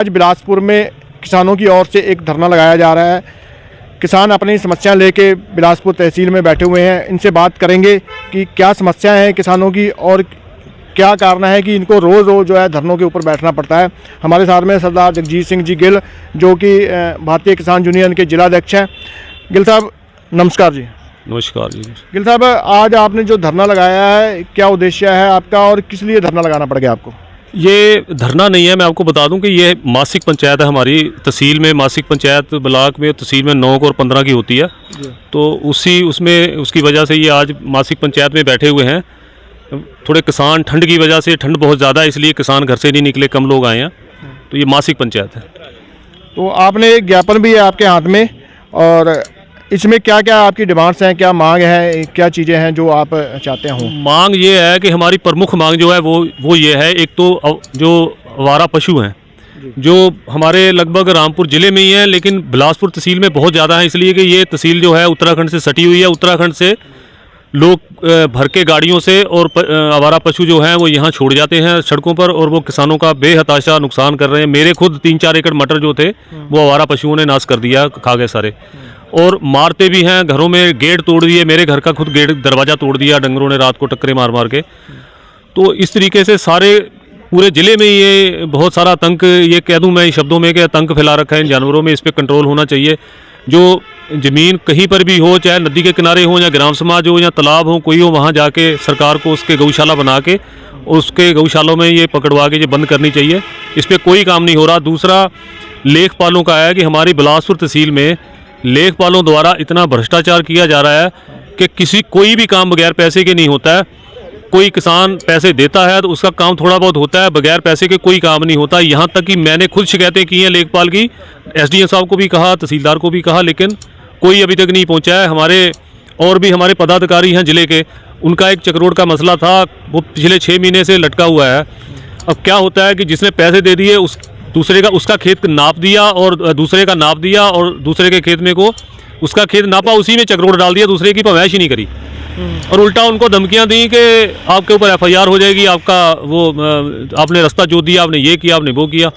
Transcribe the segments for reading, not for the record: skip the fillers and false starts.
आज बिलासपुर में किसानों की ओर से एक धरना लगाया जा रहा है। किसान अपनी समस्या लेके बिलासपुर तहसील में बैठे हुए हैं। इनसे बात करेंगे कि क्या समस्याएं हैं किसानों की और क्या कारण है कि इनको रोज़ रोज़ जो है धरनों के ऊपर बैठना पड़ता है। हमारे साथ में सरदार जगजीत सिंह जी गिल, जो कि भारतीय किसान यूनियन के जिलाध्यक्ष हैं। गिल साहब नमस्कार जी। नमस्कार जी। गिल साहब, आज आपने जो धरना लगाया है, क्या उद्देश्य है आपका और किस लिए धरना लगाना पड़ गया आपको? ये धरना नहीं है, मैं आपको बता दूं कि ये मासिक पंचायत है हमारी तहसील में। मासिक पंचायत ब्लॉक में तहसील में 9 और 15 की होती है, तो उसमें उसकी वजह से ये आज मासिक पंचायत में बैठे हुए हैं। थोड़े किसान ठंड की वजह से, ठंड बहुत ज़्यादा है इसलिए किसान घर से नहीं निकले, कम लोग आए हैं, तो ये मासिक पंचायत है। तो आपने एक ज्ञापन भी है आपके हाथ में, और इसमें क्या क्या आपकी डिमांड्स हैं, क्या मांग है, क्या चीज़ें हैं जो आप चाहते हो? मांग ये है कि हमारी प्रमुख मांग जो है वो ये है, एक तो जो आवारा पशु हैं जो हमारे लगभग रामपुर ज़िले में ही है, लेकिन बिलासपुर तहसील में बहुत ज़्यादा है, इसलिए कि ये तहसील जो है उत्तराखंड से सटी हुई है। उत्तराखंड से लोग भर के गाड़ियों से और आवारा पशु जो हैं वो यहाँ छोड़ जाते हैं सड़कों पर, और वो किसानों का बेहताशा नुकसान कर रहे हैं। मेरे खुद 3-4 एकड़ मटर जो थे वो आवारा पशुओं ने नाश कर दिया, खा गए सारे, और मारते भी हैं। घरों में गेट तोड़ दिए, मेरे घर का खुद गेट दरवाज़ा तोड़ दिया डंगरों ने रात को टक्करे मार मार के। तो इस तरीके से सारे पूरे ज़िले में ये बहुत सारा आतंक, ये कह दूं मैं शब्दों में कि आतंक फैला रखा है इन जानवरों में। इस पर कंट्रोल होना चाहिए। जो ज़मीन कहीं पर भी हो, चाहे नदी के किनारे हो या ग्राम समाज हो या तालाब हो, कोई हो, वहाँ जाके सरकार को उसके गौशाला बना के उसके गौशालों में ये पकड़वा के ये बंद करनी चाहिए। इस पर कोई काम नहीं हो रहा। दूसरा लेखपालों का है कि हमारी बिलासपुर तहसील में लेखपालों द्वारा इतना भ्रष्टाचार किया जा रहा है कि कोई भी काम बगैर पैसे के नहीं होता है। कोई किसान पैसे देता है तो उसका काम थोड़ा बहुत होता है, बगैर पैसे के कोई काम नहीं होता। यहाँ तक कि मैंने खुद शिकायतें की हैं लेखपाल की, एसडीएम साहब को भी कहा, तहसीलदार को भी कहा, लेकिन कोई अभी तक नहीं पहुँचा है। हमारे और भी हमारे पदाधिकारी हैं ज़िले के, उनका एक चक्रोड का मसला था, वो पिछले 6 महीने से लटका हुआ है। अब क्या होता है कि जिसने पैसे दे दिए दूसरे का उसका खेत नाप दिया और दूसरे का नाप दिया, और दूसरे के खेत में को उसका खेत नापा, उसी में चक्रोड डाल दिया, दूसरे की पैमाइश ही नहीं करी, और उल्टा उनको धमकियां दी कि आपके ऊपर एफआईआर हो जाएगी, आपका वो आपने रास्ता जोत दिया, आपने ये किया, आपने वो किया।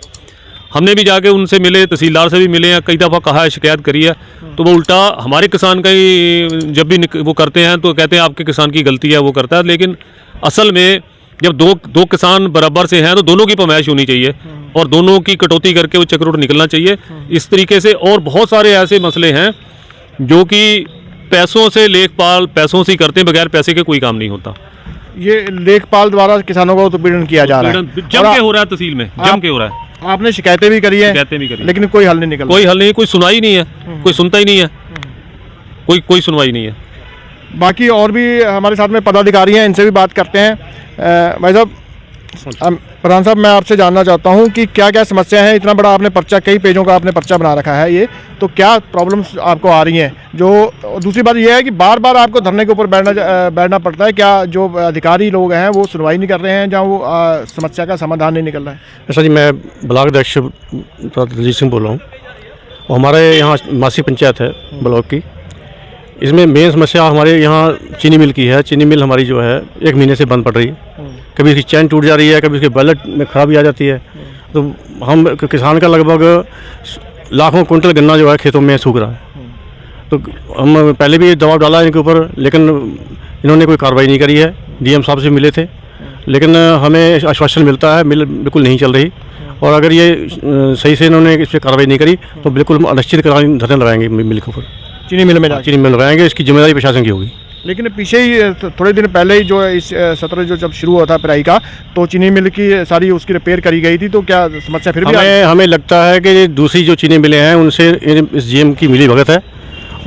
हमने भी जाके उनसे मिले, तहसीलदार से भी मिले हैं, कई दफ़ा कहा है, शिकायत करी है, तो वो उल्टा हमारे किसान का ही जब भी वो करते हैं तो कहते हैं आपके किसान की गलती है, वो करता है। लेकिन असल में जब दो किसान बराबर से हैं तो दोनों की पैमाइश होनी चाहिए और दोनों की कटौती करके वो चक्रोड निकलना चाहिए। इस तरीके से और बहुत सारे ऐसे मसले हैं जो कि पैसों से लेखपाल पैसों से ही करते हैं, बगैर पैसे के कोई काम नहीं होता। ये लेखपाल द्वारा किसानों का उत्पीड़न किया जा रहा है, जम के हो रहा है, तहसील में जम के हो रहा है। आपने शिकायतें भी करी है, लेकिन कोई हल नहीं निकला। कोई हल नहीं, कोई सुनाई नहीं है, कोई सुनता ही नहीं है, कोई सुनवाई नहीं है। बाकी और भी हमारे साथ में पदाधिकारी हैं, इनसे भी बात करते हैं। भाई साहब, प्रधान साहब, मैं आपसे जानना चाहता हूं कि क्या क्या समस्या है। इतना बड़ा आपने पर्चा, कई पेजों का आपने पर्चा बना रखा है, ये तो क्या प्रॉब्लम्स आपको आ रही हैं? जो दूसरी बात यह है कि बार बार आपको धरने के ऊपर बैठना पड़ता है। क्या जो अधिकारी लोग हैं वो सुनवाई नहीं कर रहे हैं, जहाँ वो समस्या का समाधान नहीं निकल रहा है? ऐसा जी, मैं ब्लॉक अध्यक्ष जगजीत सिंह बोल रहा हूँ, और हमारे यहाँ मासिक पंचायत है ब्लॉक की। इसमें मेन समस्या हमारे यहाँ चीनी मिल की है। चीनी मिल हमारी जो है 1 महीने से बंद पड़ रही है। कभी इसकी चैन टूट जा रही है, कभी उसके बैलेट में खराबी आ जाती है। तो हम किसान का लगभग लाखों कुंटल गन्ना जो है खेतों में सूख रहा है। तो हम पहले भी दबाव डाला इनके ऊपर, लेकिन इन्होंने कोई कार्रवाई नहीं करी है। डीएम साहब से मिले थे, लेकिन हमें आश्वासन मिलता है मिल बिल्कुल नहीं चल रही, और अगर ये सही से इन्होंने इस पर कार्रवाई नहीं करी तो बिल्कुल अनिश्चित धरने लगाएंगे मिल के ऊपर, चीनी मिल लगाएंगे। इसकी जिम्मेदारी प्रशासन की होगी। लेकिन पीछे ही थोड़े दिन पहले ही जो इस सत्र जब शुरू हुआ था पिराई का, तो चीनी मिल की सारी उसकी रिपेयर करी गई थी। तो क्या समस्या फिर भी हमें लगता है कि दूसरी जो चीनी मिलें हैं उनसे इस जीएम की मिली भगत है,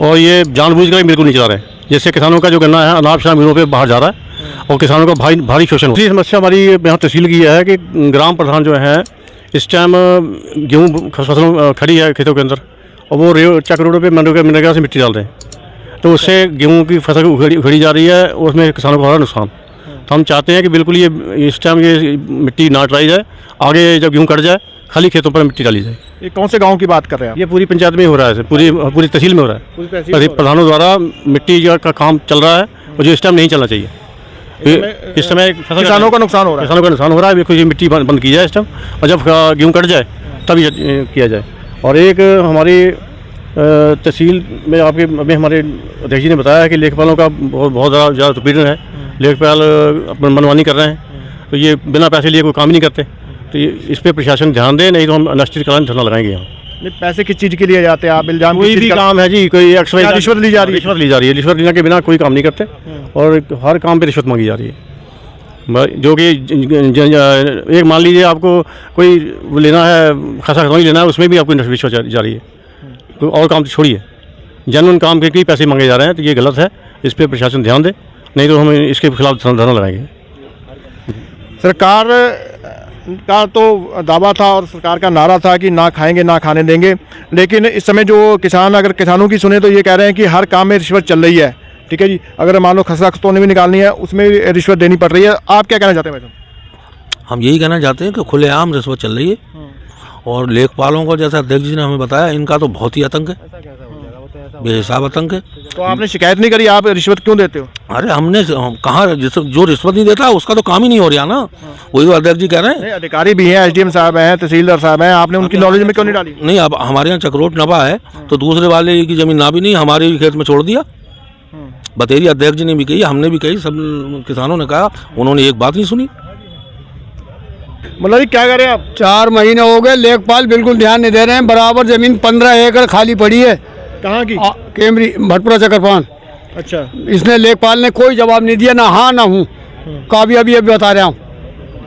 और ये जानबूझकर बिल्कुल नहीं चला रहे। जैसे किसानों का जो गन्ना है अनाप शनाप मिलों पे बाहर जा रहा है, और किसानों का भारी शोषण। दूसरी समस्या हमारी यहाँ तहसील की है कि ग्राम प्रधान जो है इस टाइम गेहूँ फसलों खड़ी है खेतों के अंदर, और वो चक रोड पर मनरेगा से मिट्टी डाल रहे हैं, तो उससे गेहूं की फसल उखड़ी जा रही है, और उसमें किसानों को हो रहा है नुकसान। तो हम चाहते हैं कि बिल्कुल ये इस टाइम ये मिट्टी ना हटाई जाए, आगे जब गेहूं कट जाए खाली खेतों पर मिट्टी डाली जाए। ये कौन से गांव की बात कर रहे हैं? ये पूरी पंचायत में हो रहा है, पूरी तहसील में हो रहा है। प्रधानों द्वारा मिट्टी का काम चल रहा है, और जो इस टाइम नहीं चलना चाहिए। इस समय किसानों का नुकसान हो रहा है, ये मिट्टी बंद की जाए इस टाइम, और जब गेहूँ कट जाए तभी किया जाए। और एक हमारी तहसील में आपके अभी हमारे अध्यक्ष जी ने बताया कि लेखपालों का बहुत ज़्यादा उत्पीड़न है। लेखपाल अपनी मनमानी कर रहे हैं, तो ये बिना पैसे लिए कोई काम नहीं करते। तो ये इस पर प्रशासन ध्यान दे, नहीं तो हम अनिश्चितकालीन धरना लगाएंगे यहाँ। नहीं, पैसे किस चीज़ के लिए जाते हैं आप? इल्जाम कोई भी काम है जी, कोई रिश्वत ली जा रही है? रिश्वत ली जा रही है। रिश्वत लेने के बिना कोई काम नहीं करते और हर काम पे रिश्वत मांगी जा रही है। जो कि एक मान लीजिए आपको कोई लेना है, खसा खतौनी लेना है, उसमें भी आपको रिश्वत जा रही है। कोई और काम तो छोड़िए, जनरल काम के पैसे मांगे जा रहे हैं, तो ये गलत है। इस पर प्रशासन ध्यान दे, नहीं तो हम इसके खिलाफ धरना लगाएंगे। सरकार का तो दावा था और सरकार का नारा था कि ना खाएंगे ना खाने देंगे, लेकिन इस समय जो किसान, अगर किसानों की सुने तो ये कह रहे हैं कि हर काम में रिश्वत चल रही है। ठीक है जी, अगर मान लो खसरा खतौनी भी निकालनी है उसमें भी रिश्वत देनी पड़ रही है। आप क्या कहना चाहते हैं? हम यही कहना चाहते हैं कि खुलेआम रिश्वत चल रही है और लेखपालों को, जैसा अध्यक्ष जी ने हमें बताया, इनका तो बहुत ही आतंक है, बेहिसाब आतंक है। तो आपने शिकायत नहीं करी? आप रिश्वत क्यों देते हो? अरे हमने कहाँ, जो रिश्वत नहीं देता उसका तो काम ही नहीं हो रहा ना। वही तो अध्यक्ष जी कह रहे हैं। अधिकारी भी हैं, एसडीएम साहब हैं, तहसीलदार साहब हैं, आपने उनकी नॉलेज में क्यों नहीं डाली? नहीं, अब हमारे यहाँ चक्रोट नफा है तो दूसरे वाले की जमीन ना भी नहीं, हमारे खेत में छोड़ दिया। बतेरी अध्यक्ष जी ने भी कही, हमने भी कही, सब किसानों ने कहा, उन्होंने एक बात नहीं सुनी। मतलब क्या करें आप? 4 महीने हो गए, लेखपाल बिल्कुल ध्यान नहीं दे रहे हैं। बराबर जमीन 15 एकड़ खाली पड़ी है। कहाँ की? केमरी, भटपुरा चकरपान। अच्छा, इसने लेखपाल ने कोई जवाब नहीं दिया, ना हाँ ना हूँ का भी अभी बता रहा हूँ।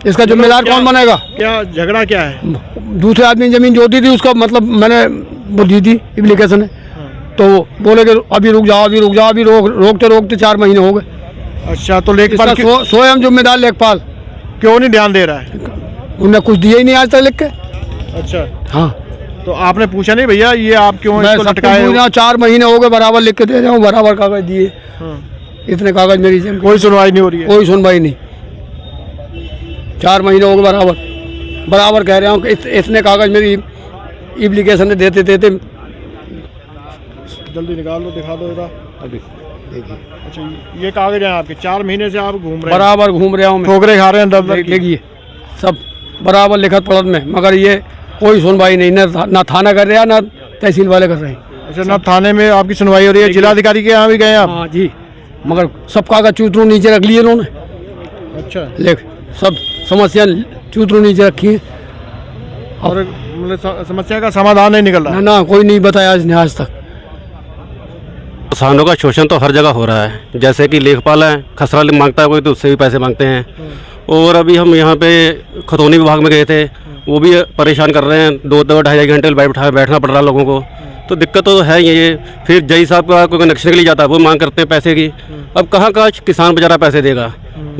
इसका जिम्मेदार कौन बनेगा? क्या झगड़ा क्या है? दूसरे आदमी ने जमीन जोती थी, उसका मतलब मैंने वो दी थी एप्लीकेशन है, तो वो बोले कि अभी रुक जाओ, अभी रुक जाओ, अभी रोकते रोकते 4 महीने हो गए। अच्छा, तो लेखपाल स्वयं जिम्मेदार लेखपाल क्यों नहीं ध्यान दे रहा है? उन्हें कुछ दिया ही नहीं आज तक लिख के। अच्छा, हाँ, तो आपने पूछा नहीं भैया ये आप क्यों इसको लटकाए हो? 4 महीने हो गए, बराबर लिख के दे रहा हूँ, बराबर कागज दिए। इतने कागज मेरी जेब, कोई सुनवाई नहीं हो रही है? कोई सुनवाई नहीं। 4 महीने हो गए, बराबर कह रहा हूँ कि इतने कागज मेरी एप्लीकेशन में देते जल्दी निकाल लो, दिखा दो जरा। अभी देखिए। अच्छा, ये कागज हैं आपके? 4 महीने से आप घूम रहे हैं? बराबर घूम रहा हूँ, ठोकरे खा रहे हैं दफ्तर की। देखिए सब बराबर लिखत पढ़त में, मगर ये कोई सुनवाई नहीं, ना थाना कर रहा, ना तहसील वाले कर रहे हैं। अच्छा, ना थाने में आपकी सुनवाई हो रही है? जिलाधिकारी के यहाँ भी गए आप? हाँ जी, मगर सब कागज चूतरू नीचे रख लिए इन्होंने। अच्छा, लेख सब समस्या चूतरू नीचे रखी है और मतलब समस्या का समाधान नहीं निकल रहा? ना कोई नहीं बताया आज तक। किसानों का शोषण तो हर जगह हो रहा है। जैसे कि लेखपाल है, खसरा मांगता है कोई तो उससे भी पैसे मांगते हैं। और अभी हम यहाँ पे खतौनी विभाग में गए थे, वो भी परेशान कर रहे हैं। 2-2 ढाई घंटे बैठना पड़ रहा है लोगों को, तो दिक्कत तो है ये। फिर जई साहब का कोई कनेक्शन के लिए जाता है, वो मांग करते हैं पैसे की। अब कहाँ किसान बेचारा पैसे देगा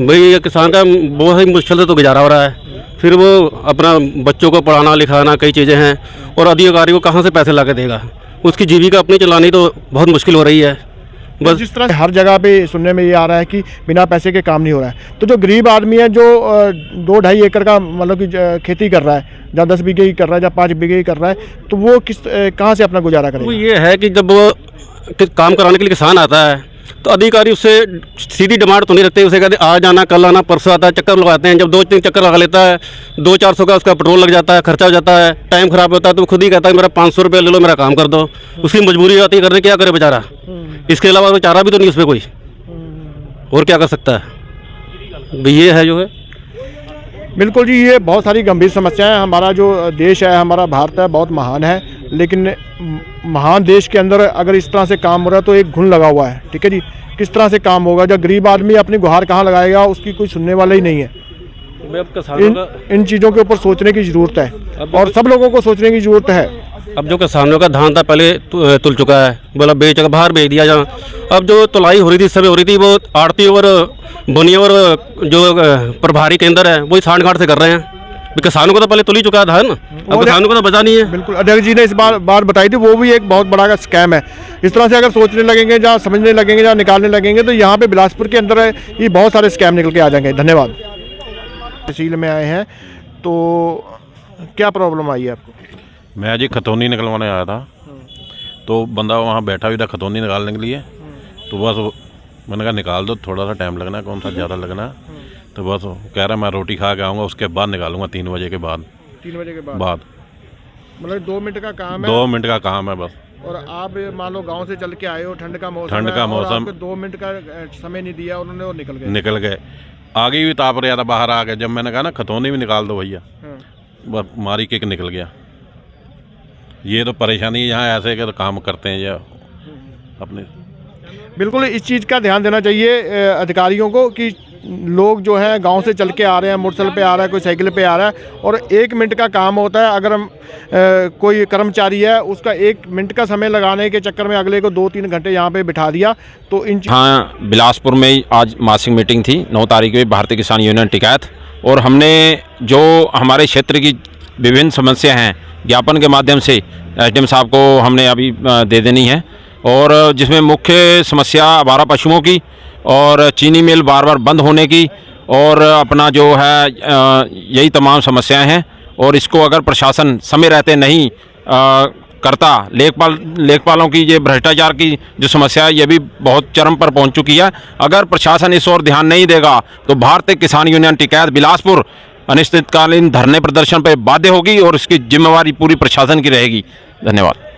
भाई? ये किसान का बहुत ही मुश्किल से तो गुजारा हो रहा है। फिर वो अपना बच्चों को पढ़ाना लिखाना कई चीज़ें हैं, और अधिकारी को कहाँ से पैसे ला के देगा? उसकी जीविका अपनी चलानी तो बहुत मुश्किल हो रही है। बस जिस तरह हर जगह पे सुनने में ये आ रहा है कि बिना पैसे के काम नहीं हो रहा है, तो जो गरीब आदमी है जो 2-2.5 एकड़ का मतलब कि खेती कर रहा है, या 10 बीघे ही कर रहा है, या 5 बीघे ही कर रहा है, तो वो कहाँ से अपना गुजारा करेगा? वो ये है कि जब वो काम कराने के लिए किसान आता है तो अधिकारी उससे सीधी डिमांड तो नहीं रखते। उसे कहते आज आना, कल आना, परसों आता है, चक्कर लगाते हैं। जब 2-3 चक्कर लगा लेता है, 200-400 का उसका पेट्रोल लग जाता है, खर्चा हो जाता है, टाइम खराब होता है, तो वो खुद ही कहता है मेरा 500 रुपये ले लो, मेरा काम कर दो। उसकी मजबूरी होती है करने, क्या करे बेचारा? इसके अलावा कोई चारा भी तो नहीं उसमें कोई, और क्या कर सकता है? ये है जो है। बिल्कुल जी, ये बहुत सारी गंभीर समस्याएं हैं। हमारा जो देश है, हमारा भारत है, बहुत महान है, लेकिन महान देश के अंदर अगर इस तरह से काम हो रहा है तो एक घुन लगा हुआ है। ठीक है जी, किस तरह से काम होगा? जब गरीब आदमी अपनी गुहार कहाँ लगाएगा, उसकी कोई सुनने वाला ही नहीं है। इन चीज़ों के ऊपर सोचने की ज़रूरत है, और सब लोगों को सोचने की ज़रूरत है। अब जो किसानों का धान था पहले तुल चुका है, बोला बेच बाहर बेच दिया जहाँ। अब जो तुलाई हो रही थी, सब हो रही थी, वो आड़ती और बनिया और जो प्रभारी केंद्र है वही सांठ गांठ से कर रहे हैं। किसानों को तो पहले तुल ही चुका है धान, अब किसानों को तो बचा नहीं है। बिल्कुल, अध्यक्ष जी ने इस बार बताई थी, वो भी एक बहुत बड़ा स्कैम है। इस तरह से अगर सोचने लगेंगे, जहाँ समझने लगेंगे, जहाँ निकालने लगेंगे, तो यहाँ पे बिलासपुर के अंदर ये बहुत सारे स्कैम निकल के आ जाएंगे। धन्यवाद। तहसील में आए हैं, तो क्या प्रॉब्लम आई है आपको? मैं जी खतौनी निकलवाने आया था, तो बंदा वहाँ बैठा हुआ था खतौनी निकालने के लिए। तो बस मैंने कहा निकाल दो, थोड़ा सा टाइम लगना, कौन सा ज़्यादा लगना। तो बस कह रहा मैं रोटी खा के आऊँगा, उसके बाद निकालूंगा 3 बजे के बाद। 3 बजे के बाद? मतलब 2 मिनट का काम है 2 मिनट का काम है बस। और आप मान लो गांव से चल के आए हो, ठंड का मौसम ठंड है, का और मौसम। आपको 2 मिनट का समय नहीं दिया उन्होंने और निकल गए। आगे भी ताप रहा था बाहर आके, जब मैंने कहा ना खतौनी भी निकाल दो भैया, हाँ। बस मारी के निकल गया। ये तो परेशानी यहाँ ऐसे के तो काम करते हैं ये अपने। बिल्कुल इस चीज़ का ध्यान देना चाहिए अधिकारियों को कि लोग जो है गांव से चल के आ रहे हैं, मोटरसाइकिल पे आ रहा है, कोई साइकिल पे आ रहा है, और 1 मिनट का काम होता है। अगर हम कोई कर्मचारी है उसका 1 मिनट का समय लगाने के चक्कर में अगले को 2-3 घंटे यहाँ पे बिठा दिया तो इन हाँ, बिलासपुर में आज मासिक मीटिंग थी 9 तारीख को भारतीय किसान यूनियन टिकैत, और हमने जो हमारे क्षेत्र की विभिन्न समस्या हैं ज्ञापन के माध्यम से एसडीएम साहब को हमने अभी दे देनी है, और जिसमें मुख्य समस्या आवारा पशुओं की और चीनी मिल बार बार बंद होने की और अपना जो है यही तमाम समस्याएं हैं। और इसको अगर प्रशासन समय रहते नहीं करता, लेखपालों की ये भ्रष्टाचार की जो समस्या है ये भी बहुत चरम पर पहुंच चुकी है। अगर प्रशासन इस ओर ध्यान नहीं देगा तो भारतीय किसान यूनियन टिकैत बिलासपुर अनिश्चितकालीन धरने प्रदर्शन पर बाध्य होगी और इसकी जिम्मेवारी पूरी प्रशासन की रहेगी। धन्यवाद।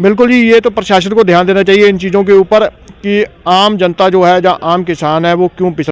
बिल्कुल जी, ये तो प्रशासन को ध्यान देना चाहिए इन चीज़ों के ऊपर कि आम जनता जो है, जहाँ आम किसान है वो क्यों पिछड़